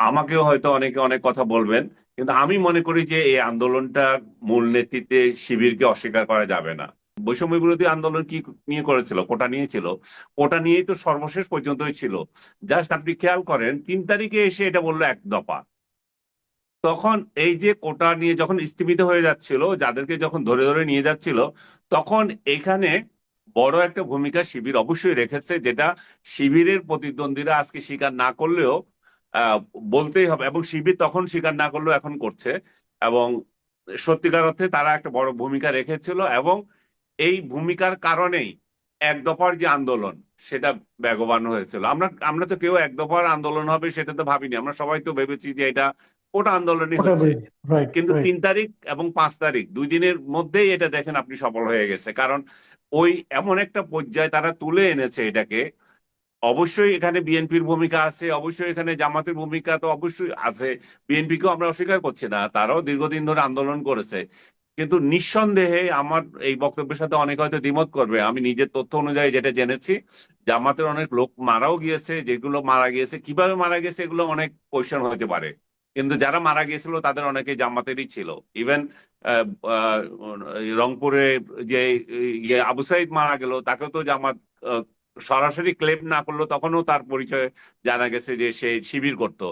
আমাকেও হয়তো অনেকে অনেক কথা বলবেন, কিন্তু আমি মনে করি যে এই আন্দোলনটার মূল নেতৃত্বে শিবিরকে অস্বীকার করা যাবে না। বৈষম্য বিরোধী আন্দোলন কি নিয়ে করেছিল? কোটা নিয়ে ছিল। কোটা নিয়েই তো সর্বশেষ পর্যন্তই ছিল। জাস্ট আপনি খেয়াল করেন 3 তারিখে এসে এটা বললো এক দফা। তখন এই যে কোটা নিয়ে যখন স্থগিত হয়ে যাচ্ছিল, যাদেরকে যখন ধরে ধরে নিয়ে যাচ্ছিল, তখন এখানে বড় একটা ভূমিকা শিবির অবশ্যই রেখেছে, যেটা শিবিরের প্রতিদ্বন্দ্বীরা আজকে স্বীকার না করলেও আহ, বলতেই হবে, এবং শিবির তখন স্বীকার না করলেও এখন করছে। এবং সত্যিকার অর্থে তারা একটা বড় ভূমিকা রেখেছিল, এবং এই ভূমিকার কারণেই এক দফার যে আন্দোলন সেটা বেগবান হয়েছিল। আমরা আমরা তো কেউ এক দফার আন্দোলন হবে সেটা তো ভাবিনি, আমরা সবাই তো ভেবেছি যে এটা ওটা আন্দোলনই ওটা হচ্ছে। বলি। রাইট, কিন্তু রাইট। 3 তারিখ এবং 5 তারিখ 2 দিনের মধ্যেই এটা দেখেন আপনি সফল হয়ে গেছে, কারণ ওই এমন একটা পর্যায়ে তারা তুলে এনেছে এটাকে। অবশ্যই এখানে বিএনপির ভূমিকা আছে, অবশ্যই এখানে জামাতের ভূমিকা তো অবশ্যই আছে। বিএনপিকেও আমরা অস্বীকার করছি না, তারাও দীর্ঘদিন ধরে আন্দোলন করেছে। কিন্তু নিঃসন্দেহে আমার এই বক্তব্যের সাথে অনেকে হয়তো দ্বিমত করবে, আমি নিজের তথ্য অনুযায়ী যেটা জেনেছি, জামাতের অনেক লোক মারাও গিয়েছে। যেগুলো মারা গিয়েছে, কিভাবে মারা গেছে, এগুলো অনেক কোয়েশ্চেন হতে পারে। কিন্তু যারা মারা গিয়েছিল তাদের অনেকে জামাতেরই ছিল। ইভেন রংপুরে যে আবু সাইদ মারা গেল, তাকেও তো জামাত সরাসরি ক্লেম না করলো, তখনও তার পরিচয় জানা গেছে যে সে শিবির করত।